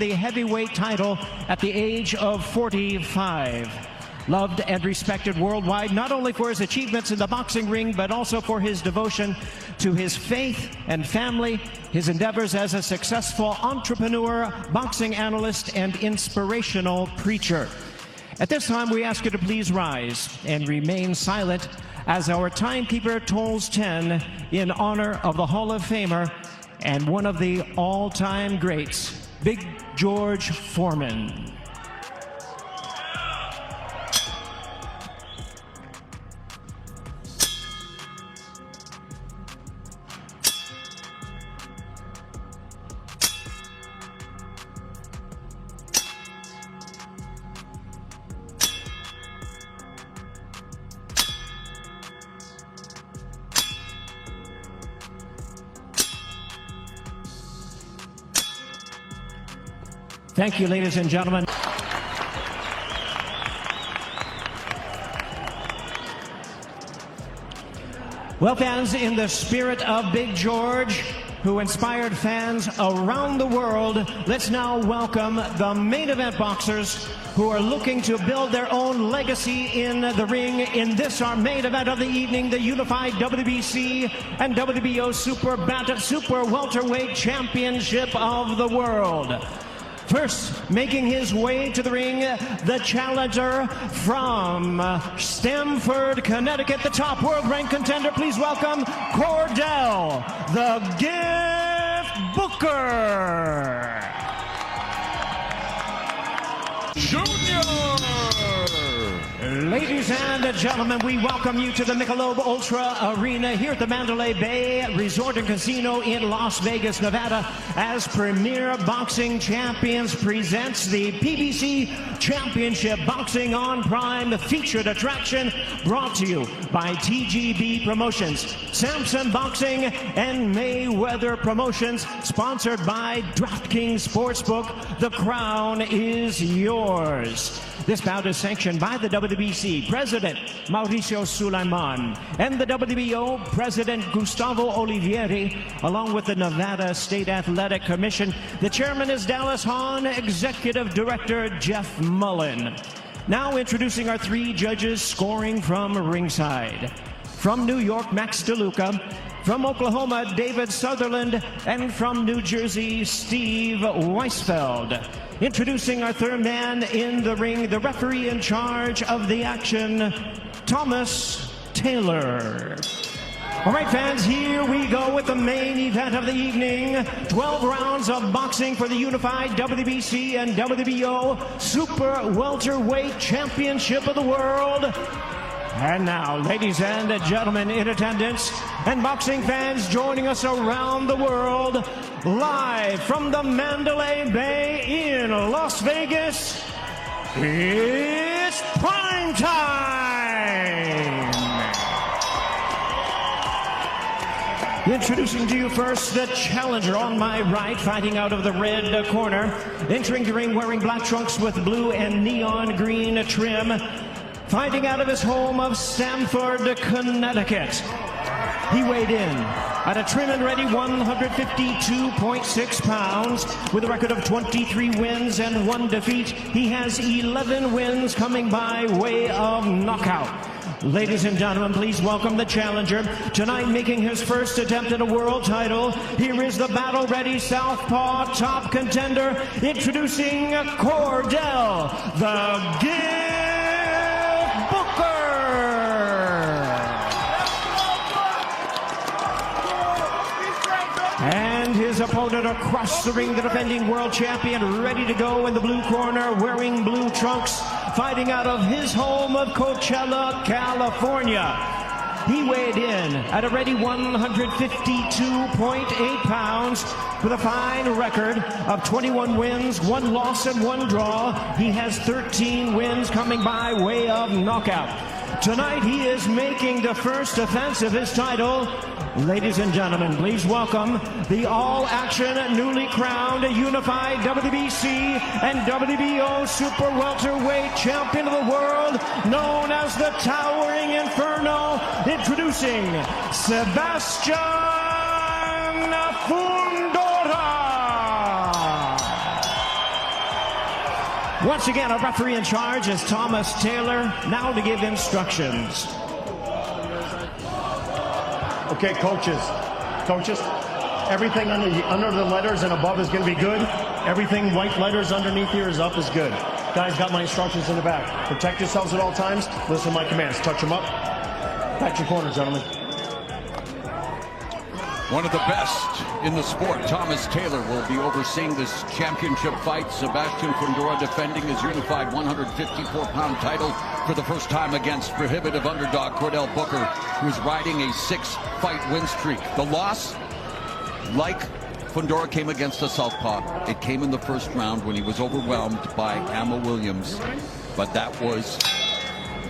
the heavyweight title at the age of 45. Loved and respected worldwide, not only for his achievements in the boxing ring, but also for his devotion to his faith and family, his endeavors as a successful entrepreneur, boxing analyst, and inspirational preacher. At this time, we ask you to please rise and remain silent as our timekeeper tolls 10 in honor of the Hall of Famer and one of the all-time greats, Big George Foreman. Thank you, ladies and gentlemen. Well, fans, in the spirit of Big George, who inspired fans around the world, let's now welcome the main event boxers who are looking to build their own legacy in the ring in this, our main event of the evening, the unified WBC and WBO Super Welterweight Championship of the World. First, making his way to the ring, the challenger from Stamford, Connecticut, the top world-ranked contender. Please welcome Cordell, the Gift Booker. Junior! Ladies and gentlemen, we welcome you to the Michelob Ultra Arena here at the Mandalay Bay Resort and Casino in Las Vegas, Nevada, as Premier Boxing Champions presents the PBC Championship Boxing on Prime, the featured attraction brought to you by TGB Promotions, Samson Boxing, and Mayweather Promotions, sponsored by DraftKings Sportsbook. The crown is yours. This bout is sanctioned by the WBC President Mauricio Sulaiman and the WBO President Gustavo Olivieri, along with the Nevada State Athletic Commission. The chairman is Dallas Hahn, Executive Director Jeff Mullen. Now introducing our three judges scoring from ringside. From New York, Max DeLuca. From Oklahoma, David Sutherland. And from New Jersey, Steve Weisfeld. Introducing our third man in the ring, the referee in charge of the action, Thomas Taylor. All right, fans, here we go with the main event of the evening. 12 rounds of boxing for the unified WBC and WBO Super Welterweight Championship of the World. And now, ladies and gentlemen in attendance and boxing fans joining us around the world, live from the Mandalay Bay in Las Vegas, it's prime time! Introducing to you first the challenger on my right, fighting out of the red corner, entering the ring wearing black trunks with blue and neon green trim, fighting out of his home of Stamford, Connecticut. He weighed in at a trim and ready 152.6 pounds with a record of 23 wins and 1 defeat. He has 11 wins coming by way of knockout. Ladies and gentlemen, please welcome the challenger. Tonight making his first attempt at a world title, here is the battle-ready southpaw top contender, introducing Cordell, the Gift Booker. And his opponent across the ring, the defending world champion, ready to go in the blue corner, wearing blue trunks, fighting out of his home of Coachella, California. He weighed in at a ready 152.8 pounds with a fine record of 21 wins, 1 loss, and 1 draw. He has 13 wins coming by way of knockout. Tonight he is making the first defense of his title. Ladies and gentlemen, please welcome the all-action, newly crowned, unified WBC and WBO Super Welterweight Champion of the World, known as the Towering Inferno, introducing Sebastian Fundora. Once again, our referee in charge is Thomas Taylor, now to give instructions. Okay, coaches, everything under the letters and above is going to be good. Everything white letters underneath here is up is good. Guys, got my instructions in the back. Protect yourselves at all times. Listen to my commands. Touch them up. Back your corner, gentlemen. One of the best in the sport, Thomas Taylor, will be overseeing this championship fight. Sebastian Fundora defending his unified 154-pound title for the first time against prohibitive underdog Cordell Booker, who's riding a 6-fight win streak. The loss, like Fundora, came against a southpaw. It came in the first round when he was overwhelmed by Amo Williams. But that was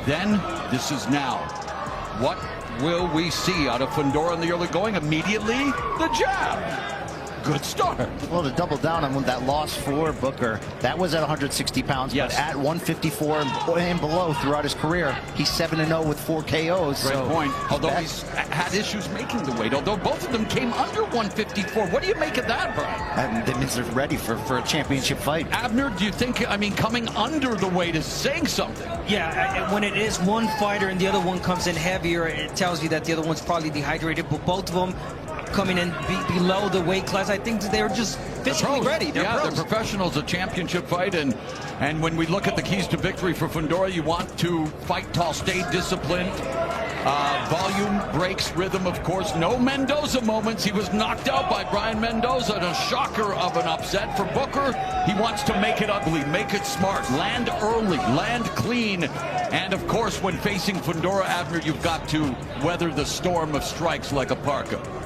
then. This is now. What will we see out of Fundora in the early going? Immediately, the jab. Good start. Well, to double down on that loss for Booker, that was at 160 pounds, yes. But at 154 and below throughout his career, he's 7-0 with 4 KOs. Great point. Although he's had issues making the weight, although both of them came under 154. What do you make of that, Brian? That means they're ready for a championship fight. Abner, do you think, coming under the weight is saying something? Yeah, when it is one fighter and the other one comes in heavier, it tells you that the other one's probably dehydrated, but both of them coming in below the weight class, I think they're just physically ready. They're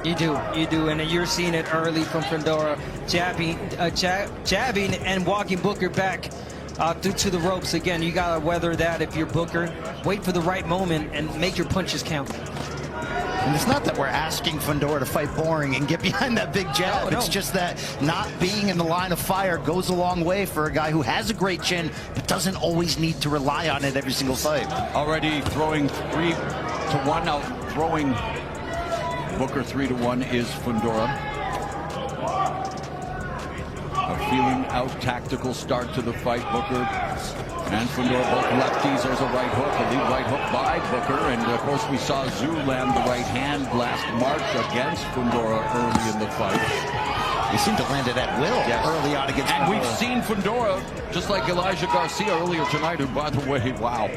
You do, and you're seeing it early from Fundora, jabbing and walking Booker back through to the ropes. Again, you gotta weather that if you're Booker. Wait for the right moment and make your punches count. And it's not that we're asking Fundora to fight boring and get behind that big jab. No. It's just that not being in the line of fire goes a long way for a guy who has a great chin, but doesn't always need to rely on it every single fight. Already throwing 3-1, now throwing Booker 3-1 is Fundora. A feeling out tactical start to the fight. Booker and Fundora both lefties. There's a right hook, a lead right hook by Booker. And of course we saw Zhu land the right hand last March against Fundora early in the fight. He seemed to land it at will early on against And Fundora. we've seen Fundora, just like Elijah Garcia earlier tonight, who, by the way, wow,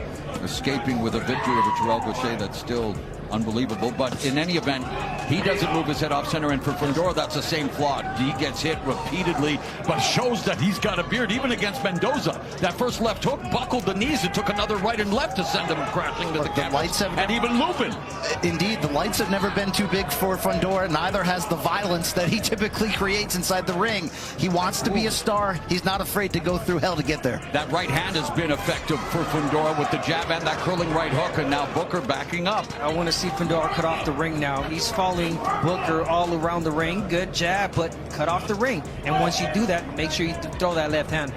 escaping with a victory over Terrell Gaucher. That's still unbelievable. But in any event, he doesn't move his head off center, and for Fundora, that's the same flaw. He gets hit repeatedly, but shows that he's got a beard, even against Mendoza. That first left hook buckled the knees. It took another right and left to send him crashing to the canvas. And even Lupin. Indeed, the lights have never been too big for Fundora. Neither has the violence that he typically creates inside the ring. He wants to be a star. He's not afraid to go through hell to get there. That right hand has been effective for Fundora with the jab and that curling right hook, and now Booker backing up. I want to see Fundora cut off the ring now. He's following Booker all around the ring. Good jab, but cut off the ring. And once you do that, make sure you throw that left hand.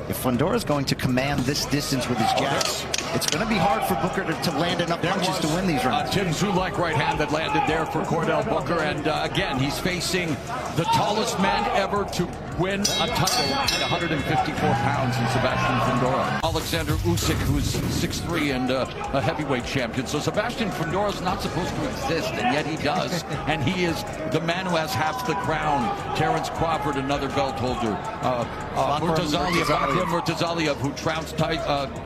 If Fundora is going to command this distance with his jabs, it's going to be hard for Booker to land enough punches to win these rounds. Tim Zhu-like right hand that landed there for Cordell Booker. And again, he's facing the tallest man ever to win a title at 154 pounds in Sebastian Fundora. Alexander Usyk, who's 6'3" and a heavyweight champion. So Sebastian Fundora is not supposed to exist, and yet he does. And he is the man who has half the crown. Terrence Crawford, another belt holder. Murtazaliev, who trounced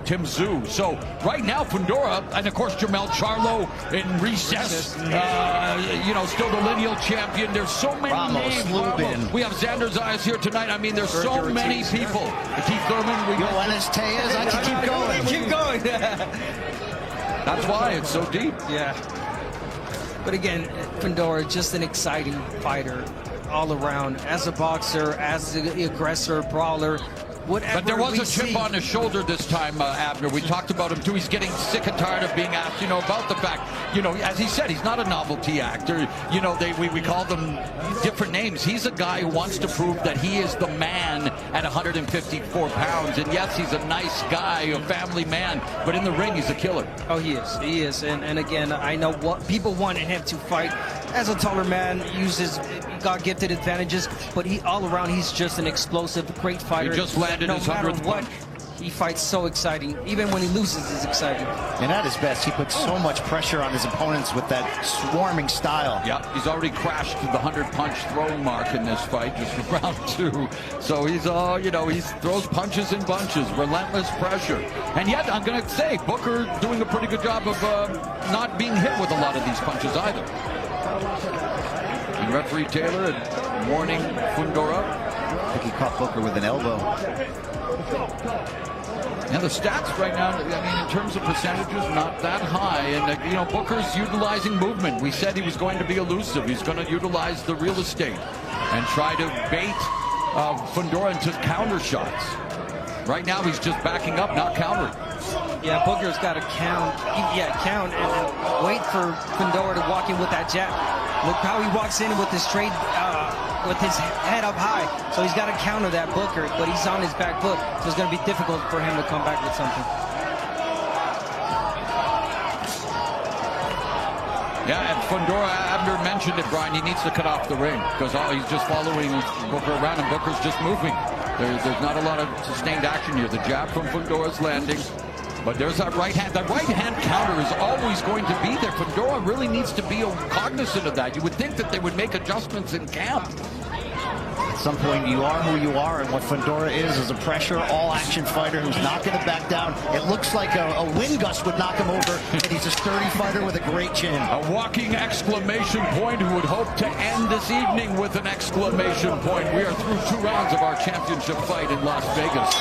Tim Zhu. So right now, Fundora, and of course Jamel Charlo in recess, still the lineal champion. There's so many names. Lubin. We have Xander Zayas here tonight. I mean, there's so many people. Keith Thurman. Yoenis Tejas. I can keep going. Keep going. That's why it's so deep. Yeah. But again, Fundora, just an exciting fighter all around. As a boxer, as the aggressor, brawler. But there was a chip on his shoulder this time, Abner. We talked about him, too. He's getting sick and tired of being asked, about the fact, as he said, he's not a novelty actor. We call them different names. He's a guy who wants to prove that he is the man at 154 pounds. And yes, he's a nice guy, a family man, but in the ring, he's a killer. Oh, he is. He is. And again, I know what people wanted him to fight as a taller man, uses God-gifted advantages, but all around, he's just an explosive, great fighter. He just landed his 100th punch. He fights so exciting. Even when he loses, it's exciting. And at his best, he puts so much pressure on his opponents with that swarming style. Yeah, he's already crashed the 100-punch throwing mark in this fight, just for round 2. So he's, he throws punches in bunches, relentless pressure. And yet, I'm going to say, Booker doing a pretty good job of not being hit with a lot of these punches either. And referee Taylor warning Fundora. I think he caught Booker with an elbow. Now the stats right now, I mean, in terms of percentages, not that high. And, Booker's utilizing movement. We said he was going to be elusive. He's going to utilize the real estate and try to bait Fundora into counter shots. Right now, he's just backing up, not countering. Yeah, Booker's got to count. Count and wait for Fundora to walk in with that jab. Look how he walks in with his straight, with his head up high. So he's got to counter that Booker, but he's on his back foot. So it's going to be difficult for him to come back with something. Yeah, and Fundora, Abner mentioned it, Brian, he needs to cut off the ring because he's just following Booker around and Booker's just moving. There's not a lot of sustained action here. The jab from Fundora's landing. But there's that right hand. That right hand counter is always going to be there. Fundora really needs to be cognizant of that. You would think that they would make adjustments in camp. At some point, you are who you are, and what Fundora is a pressure, all-action fighter who's not going to back down. It looks like a wind gust would knock him over, and he's a sturdy fighter with a great chin. A walking exclamation point who would hope to end this evening with an exclamation point. We are through 2 rounds of our championship fight in Las Vegas.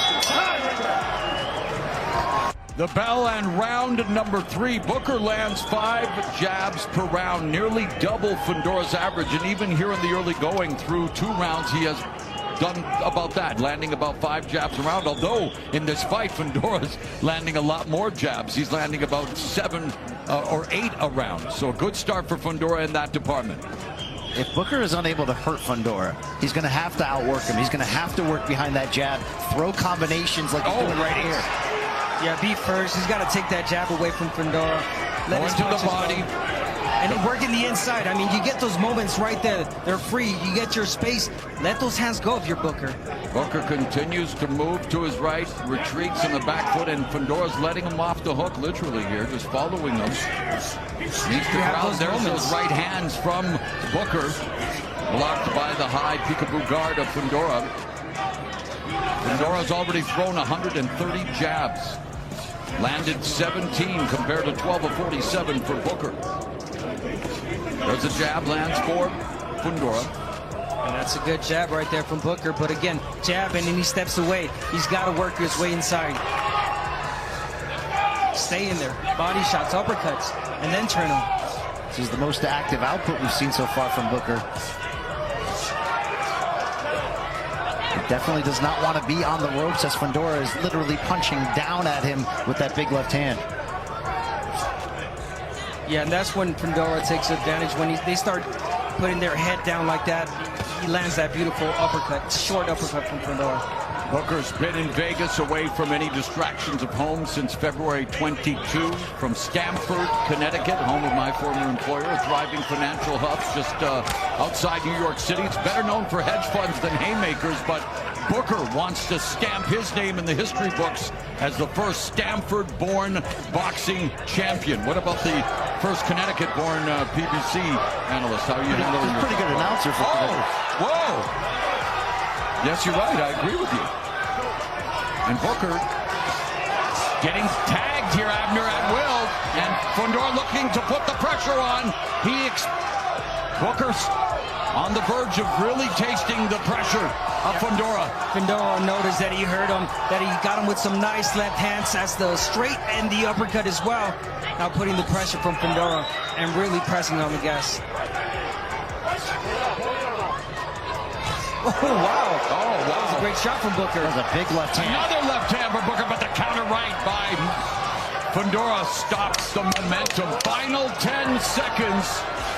The bell and round number 3. Booker lands 5 jabs per round, nearly double Fundora's average. And even here in the early going through 2 rounds, he has done about that, landing about 5 jabs a round. Although in this fight, Fundora's landing a lot more jabs. He's landing about 7 or 8 a round. So a good start for Fundora in that department. If Booker is unable to hurt Fundora, he's going to have to outwork him. He's going to have to work behind that jab, throw combinations like he's doing right here. Yeah, be first. He's got to take that jab away from Fundora. Let him to the body. And working the inside. I mean, you get those moments right there. They're free. You get your space. Let those hands go if you're Booker. Booker continues to move to his right, retreats in the back foot, and Fundora's letting him off the hook literally here, just following him. Needs to crowd. There's those right hands from Booker, blocked by the high peekaboo guard of Fundora. Fundora's already thrown 130 jabs. Landed 17 compared to 12 of 47 for Booker. There's a jab, lands for Fundora. And that's a good jab right there from Booker. But again, jab and then he steps away. He's got to work his way inside. Stay in there. Body shots, uppercuts, and then turn him. This is the most active output we've seen so far from Booker. Definitely does not want to be on the ropes as Fundora is literally punching down at him with that big left hand. Yeah, and that's when Fundora takes advantage. When they start putting their head down like that, he lands that beautiful uppercut, short uppercut from Fundora. Booker's been in Vegas away from any distractions of home since February 22 from Stamford, Connecticut, home of my former employer, a thriving financial hub just outside New York City. It's better known for hedge funds than haymakers, but Booker wants to stamp his name in the history books as the first Stamford-born boxing champion. What about the first Connecticut-born PBC analyst? How are you handling your... Pretty good announcer for Connecticut. Whoa! Yes, you're right. I agree with you. And Booker getting tagged here, Abner, at will. And Fundora looking to put the pressure on. Booker's on the verge of really tasting the pressure of Fundora. Fundora noticed that he hurt him, that he got him with some nice left hands as the straight and the uppercut as well. Now putting the pressure from Fundora and really pressing on the gas. Oh, wow. Oh, that was a great shot from Booker. That was a big left hand. Another left hand for Booker, but the counter right by Fundora stops the momentum. Final 10 seconds.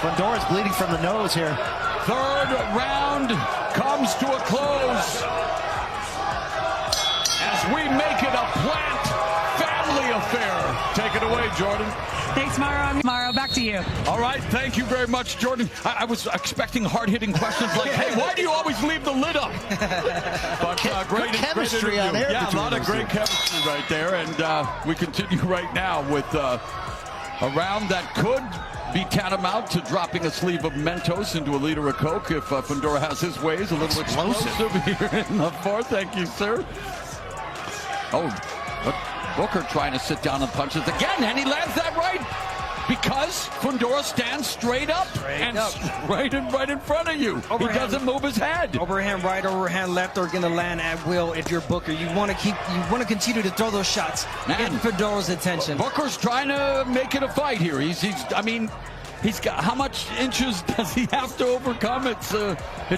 Fundora's bleeding from the nose here. Third round comes to a close as we make it a Plant family affair. Take it away, Jordan. Thanks, Mauro. Mauro, back to you. All right, thank you very much, Jordan. I was expecting hard-hitting questions like, hey, why do you always leave the lid up? But great chemistry on air. Yeah, a lot of great chemistry right there. And we continue right now with a round that could be tantamount to dropping a sleeve of Mentos into a liter of Coke if Fundora has his ways. A little explosive here in the fourth. Thank you, sir. Oh, but Booker trying to sit down and punches again, and he lands that right because Fundora stands straight up right in front of you. Overhand, he doesn't move his head. Overhand right, overhand left are going to land at will if you're Booker. You want to continue to throw those shots. Get Fundora's attention. Booker's trying to make it a fight here. He's got, how much inches does he have to overcome? It's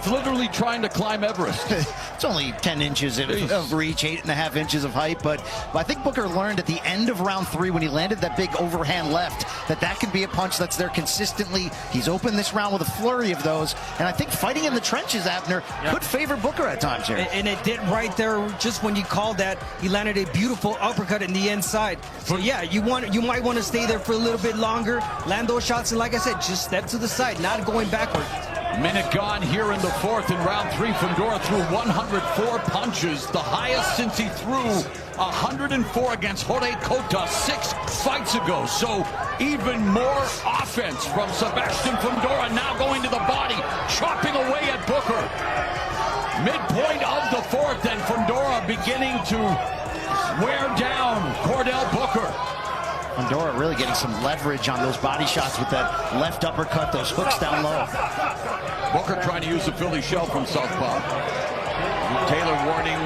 literally trying to climb Everest. It's only 10 inches of reach, 8.5 inches of height. But I think Booker learned at the end of round 3 when he landed that big overhand left that can be a punch that's there consistently. He's opened this round with a flurry of those. And I think fighting in the trenches, Abner, could favor Booker at times here. And it did right there just when you called that. He landed a beautiful uppercut in the inside. So yeah, you might want to stay there for a little bit longer, land those shots, and like I said, just step to the side, not going backward. Minute gone here in the fourth. In round 3, Fundora threw 104 punches, the highest since he threw 104 against Jorge Cota 6 fights ago. So even more offense from Sebastian Fundora, now going to the body, chopping away at Booker. Midpoint of the fourth, and Fundora beginning to wear down Cordell Booker. Fundora really getting some leverage on those body shots with that left uppercut, those hooks down low. Booker trying to use the Philly shell from southpaw. Taylor warning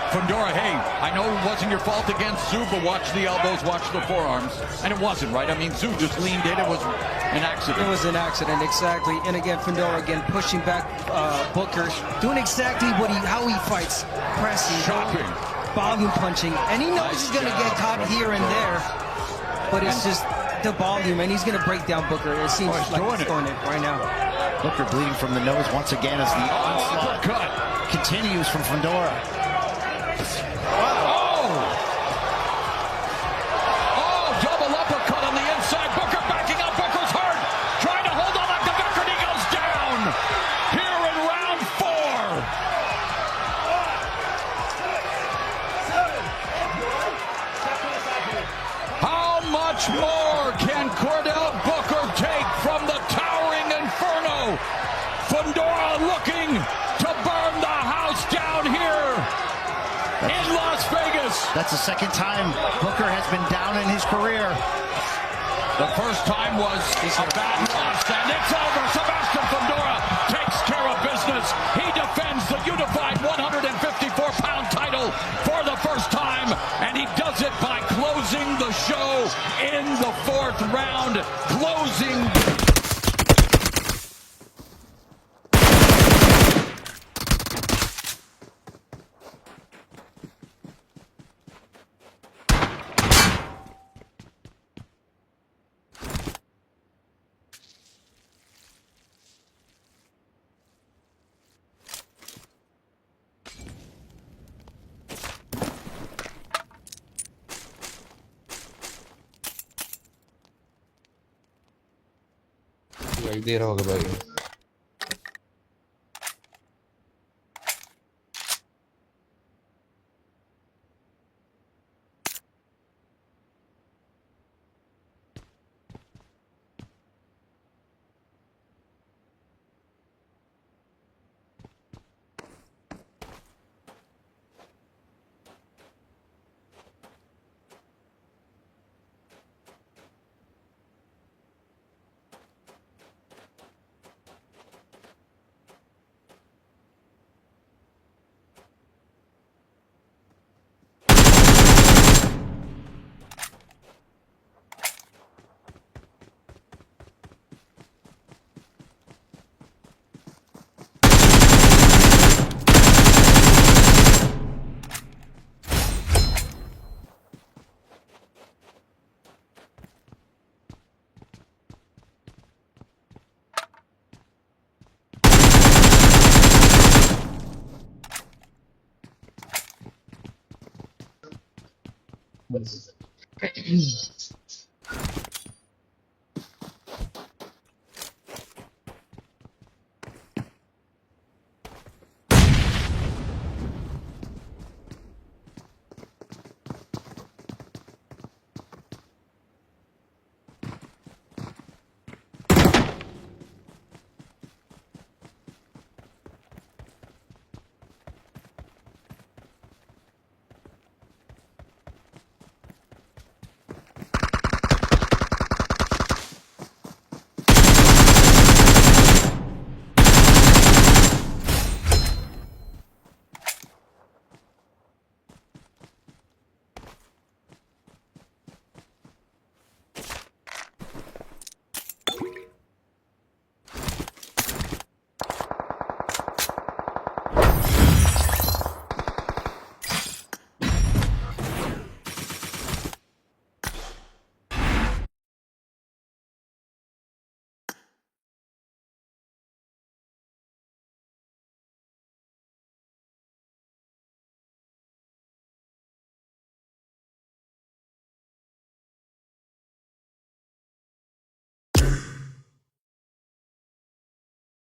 Fundora, hey, I know it wasn't your fault against Zoo, but watch the elbows, watch the forearms. And it wasn't, right? I mean, Zoo just leaned in. It was an accident. It was an accident, exactly. And again, Fundora again pushing back Booker, doing exactly how he fights. Pressing, chopping, volume punching. And he knows he's going to get caught here and there. But it's just the volume, and he's going to break down Booker. It seems like he's doing it right now. Booker bleeding from the nose once again as the onslaught continues from Fundora. Double uppercut on the inside. Booker backing up. Booker's hurt. Trying to hold on like the Booker, and he goes down. Here in round 4. How much more can Cordell Booker take from the towering inferno? Fundora looking to burn the house down here in Las Vegas. That's the second time Booker has been down in his career. The first time was a bad loss, and it's over. Sebastian Fundora takes care of business. He defends the unified 154-pound title for the first time, and he does it by closing the show in the 4th round. Closing. देर होगा भाई